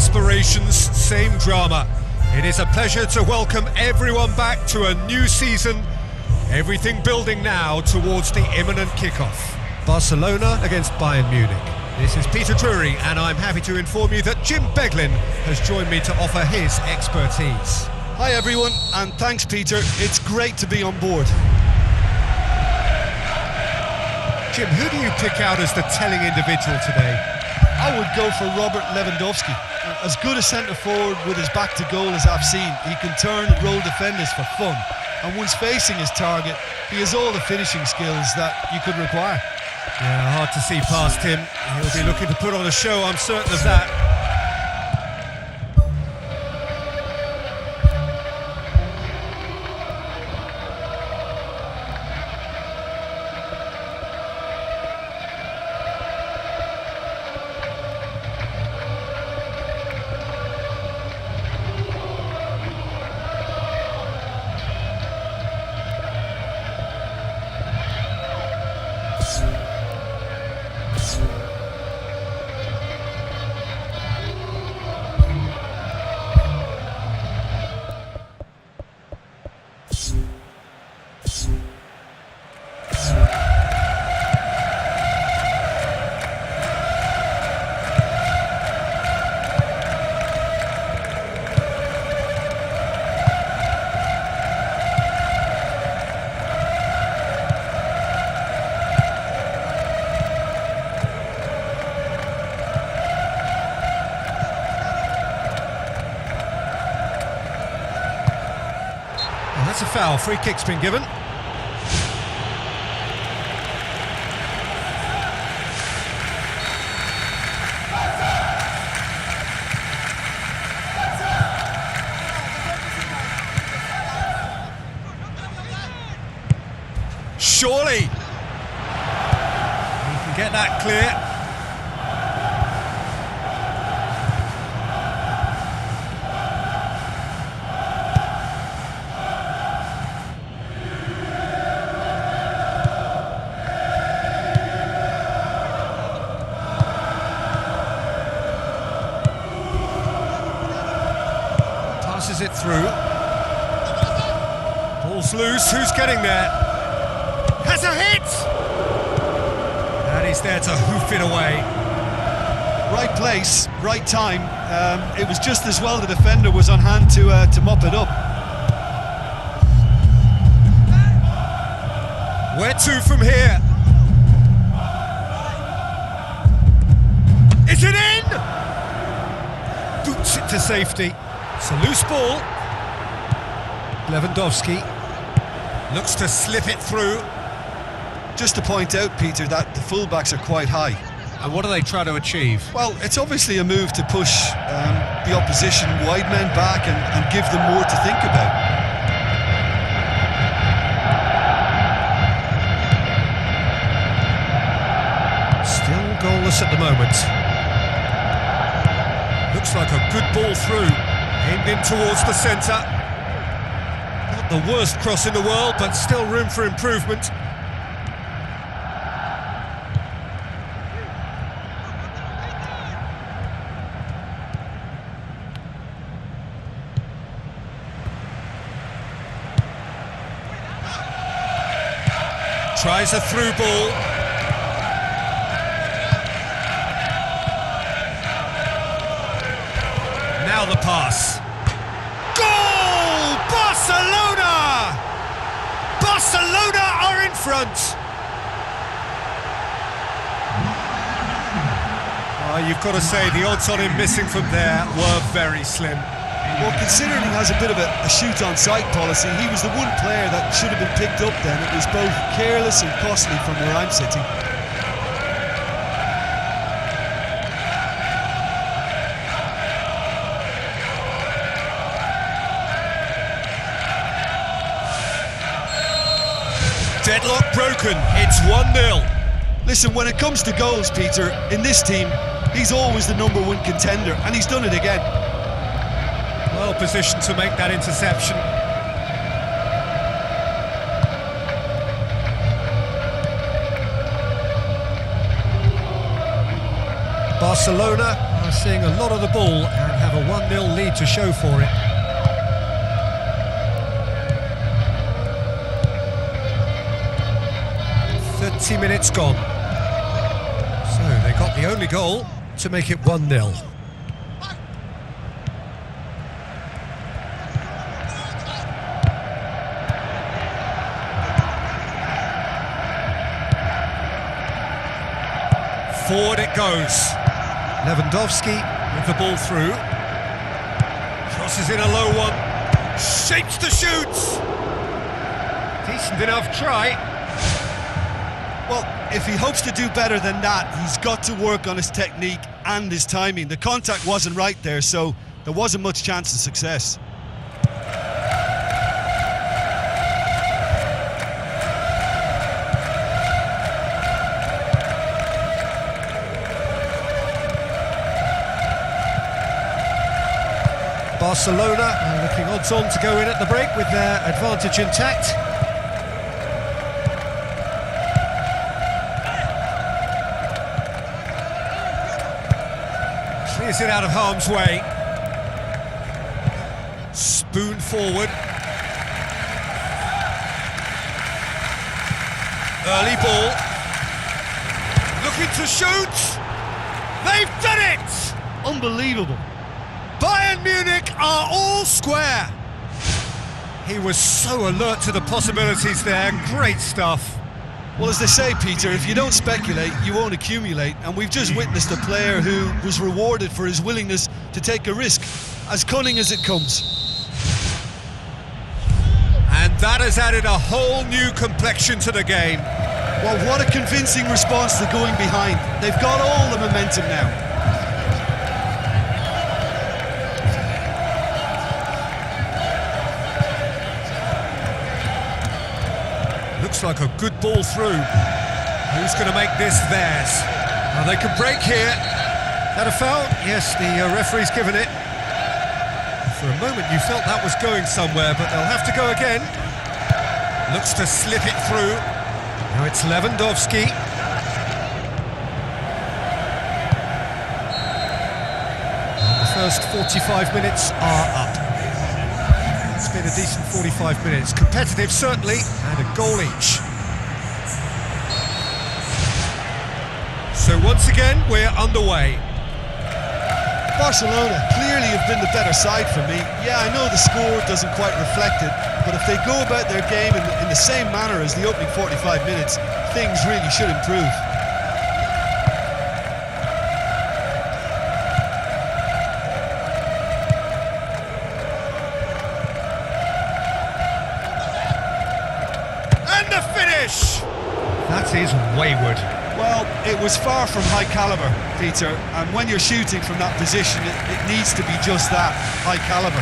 aspirations, same drama. It is a pleasure to welcome everyone back to a new season. Everything building now towards the imminent kickoff. Barcelona against Bayern Munich. This is Peter Drury, and I'm happy to inform you that Jim Beglin has joined me to offer his expertise. Hi everyone, and thanks Peter, it's great to be on board. Jim, who do you pick out as the telling individual today? I would go for Robert Lewandowski. As good a centre-forward with his back to goal as I've seen. He can turn and roll defenders for fun, and once facing his target, he has all the finishing skills that you could require. Yeah, hard to see past him. He'll be looking to put on a show, I'm certain of that. That's a foul. Free kick's been given. Surely he can get that clear. Passes it through. Ball's loose. Who's getting there? Has a hit! And he's there to hoof it away. Right place, right time. It was just as well the defender was on hand to mop it up. Where to from here? Is it in? Boots it to safety. It's a loose ball. Lewandowski looks to slip it through. Just to point out, Peter, that the fullbacks are quite high. And what do they try to achieve? Well, it's obviously a move to push the opposition wide men back and give them more to think about. Still goalless at the moment. Looks like a good ball through. Aimed in towards the centre. Not the worst cross in the world, but still room for improvement. Tries a through ball. Now the pass. Goal! Barcelona! Barcelona are in front. Oh, you've got to say the odds on him missing from there were very slim. Well, considering he has a bit of a shoot-on-sight policy, he was the one player that should have been picked up then. It was both careless and costly from where I'm sitting. Deadlock broken, it's 1-0. Listen, when it comes to goals, Peter, in this team, he's always the #1 contender, and he's done it again. Well positioned to make that interception. Barcelona are seeing a lot of the ball and have a 1-0 lead to show for it. Minutes gone. So they got the only goal to make it 1-0. Forward it goes. Lewandowski with the ball through. Crosses in a low one. Shapes the shoots. Decent enough try. Well, if he hopes to do better than that, he's got to work on his technique and his timing. The contact wasn't right there, so there wasn't much chance of success. Barcelona are looking odds on to go in at the break with their advantage intact. Clears it out of harm's way. Spoon forward. Early ball. Looking to shoot. They've done it! Unbelievable. Bayern Munich are all square. He was so alert to the possibilities there. Great stuff. Well, as they say, Peter, if you don't speculate, you won't accumulate. And we've just witnessed a player who was rewarded for his willingness to take a risk, as cunning as it comes. And that has added a whole new complexion to the game. Well, what a convincing response to going behind. They've got all the momentum now. Looks like a good ball through. Who's going to make this theirs? Well, they could break here. That a foul? Yes, the referee's given it. For a moment you felt that was going somewhere, but they'll have to go again. Looks to slip it through. Now it's Lewandowski. And the first 45 minutes are up. It's been a decent 45 minutes. Competitive, certainly, and a goal each. So once again, we're underway. Barcelona clearly have been the better side for me. Yeah, I know the score doesn't quite reflect it, but if they go about their game in the same manner as the opening 45 minutes, things really should improve. That is wayward. Well, it was far from high calibre, Peter, and when you're shooting from that position, it needs to be just that, high calibre.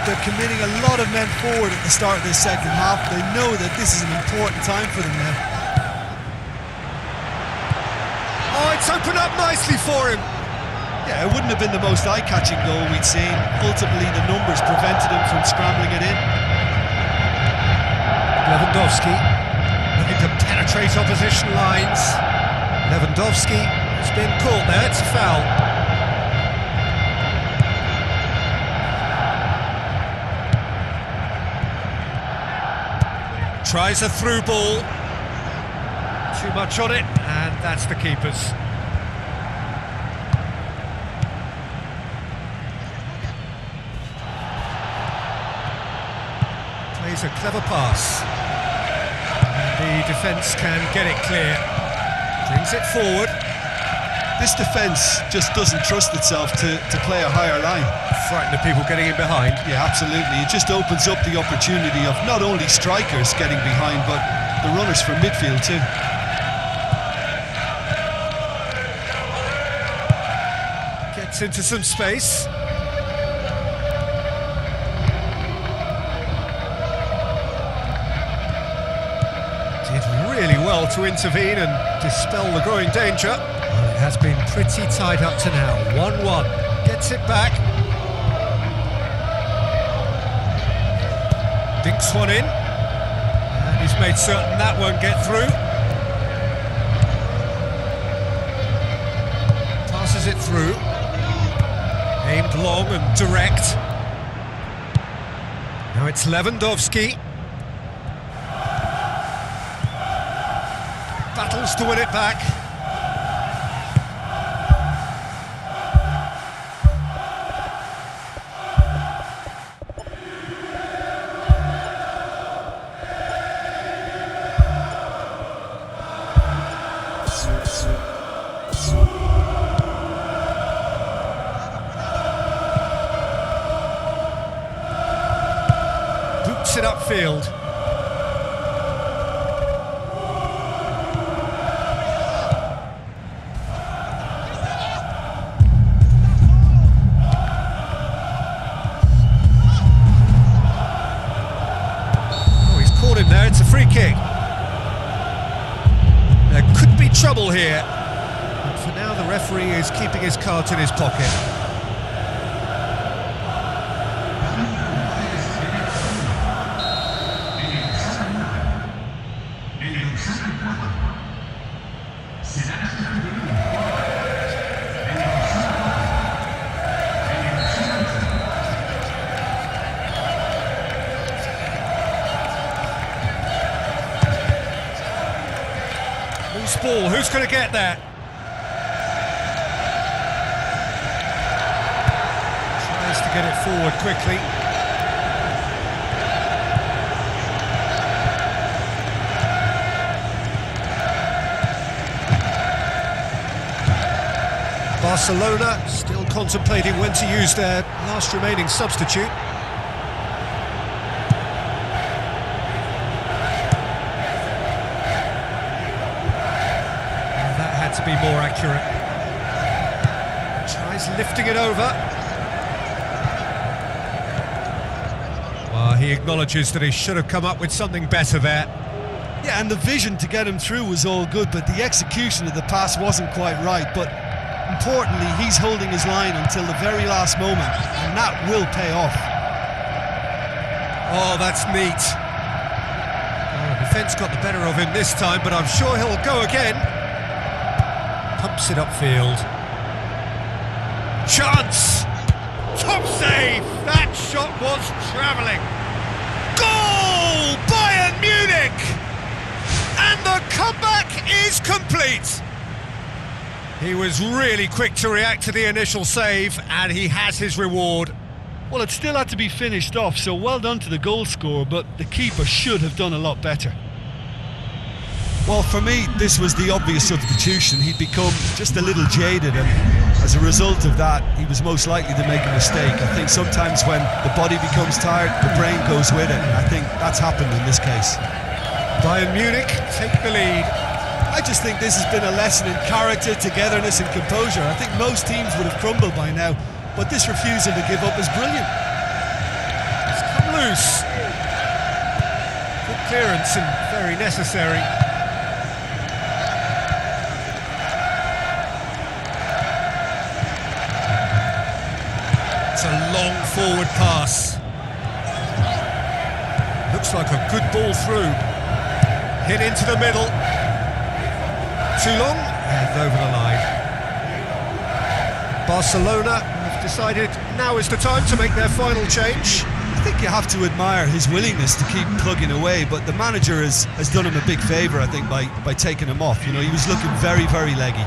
They're committing a lot of men forward at the start of this second half. They know that this is an important time for them now. Oh, it's opened up nicely for him. Yeah, it wouldn't have been the most eye-catching goal we'd seen. Ultimately, the numbers prevented him from scrambling it in. Lewandowski looking to penetrate opposition lines. Lewandowski has been caught there, it's a foul. Tries a through ball. Too much on it, and that's the keeper's. Plays a clever pass. The defence can get it clear. Brings it forward. This defence just doesn't trust itself to play a higher line. Frightened of people getting in behind. Yeah, absolutely. It just opens up the opportunity of not only strikers getting behind, but the runners from midfield too. Gets into some space. Really well to intervene and dispel the growing danger. Well, it has been pretty tied up to now. 1-1. Gets it back. Dinks one in. And he's made certain that won't get through. Passes it through. Aimed long and direct. Now it's Lewandowski. Battles to win it back. Boots it upfield. Him there, it's a free kick. There could be trouble here, but for now the referee is keeping his cards in his pocket. Loose ball, who's going to get there? Tries to get it forward quickly. Barcelona still contemplating when to use their last remaining substitute. To be more accurate. Tries lifting it over. Well, he acknowledges that he should have come up with something better there. Yeah, and the vision to get him through was all good, but the execution of the pass wasn't quite right. But importantly, he's holding his line until the very last moment, and that will pay off. Oh, that's neat. Well, the defence got the better of him this time, but I'm sure he'll go again. Pumps it upfield. Chance! Top save! That shot was travelling. Goal! Bayern Munich! And the comeback is complete. He was really quick to react to the initial save, and he has his reward. Well, it still had to be finished off, so well done to the goal scorer, but the keeper should have done a lot better. Well, for me, this was the obvious substitution. He'd become just a little jaded, and as a result of that, he was most likely to make a mistake. I think sometimes when the body becomes tired, the brain goes with it, and I think that's happened in this case. Bayern Munich take the lead. I just think this has been a lesson in character, togetherness and composure. I think most teams would have crumbled by now, but this refusal to give up is brilliant. It's come loose. Good clearance and very necessary. It's a long forward pass. Looks like a good ball through. Hit into the middle. Too long and over the line. Barcelona have decided now is the time to make their final change. I think you have to admire his willingness to keep plugging away, but the manager has done him a big favour, I think, by taking him off. You know, he was looking very, very leggy.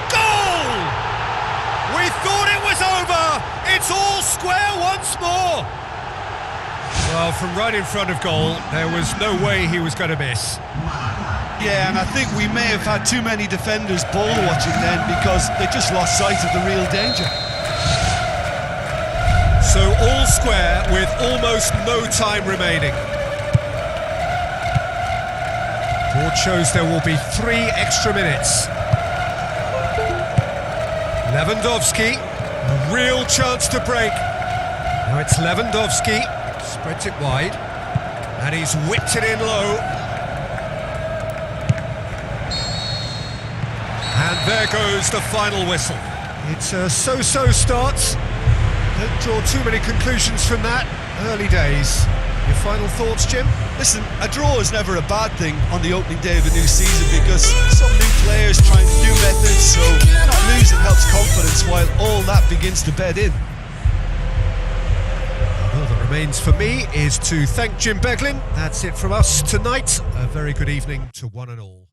Goal! We thought it was over! It's all square once more! Well, from right in front of goal, there was no way he was going to miss. Yeah, and I think we may have had too many defenders ball watching then because they just lost sight of the real danger. So all square with almost no time remaining. Board shows there will be 3 extra minutes. Lewandowski, a real chance to break. Now it's Lewandowski, spreads it wide, and he's whipped it in low. And there goes the final whistle. It's a so-so start. Don't draw too many conclusions from that. Early days. Your final thoughts, Jim? Listen, a draw is never a bad thing on the opening day of a new season because some new players trying new methods, so not losing helps confidence while all that begins to bed in. All that remains for me is to thank Jim Beglin. That's it from us tonight. A very good evening to one and all.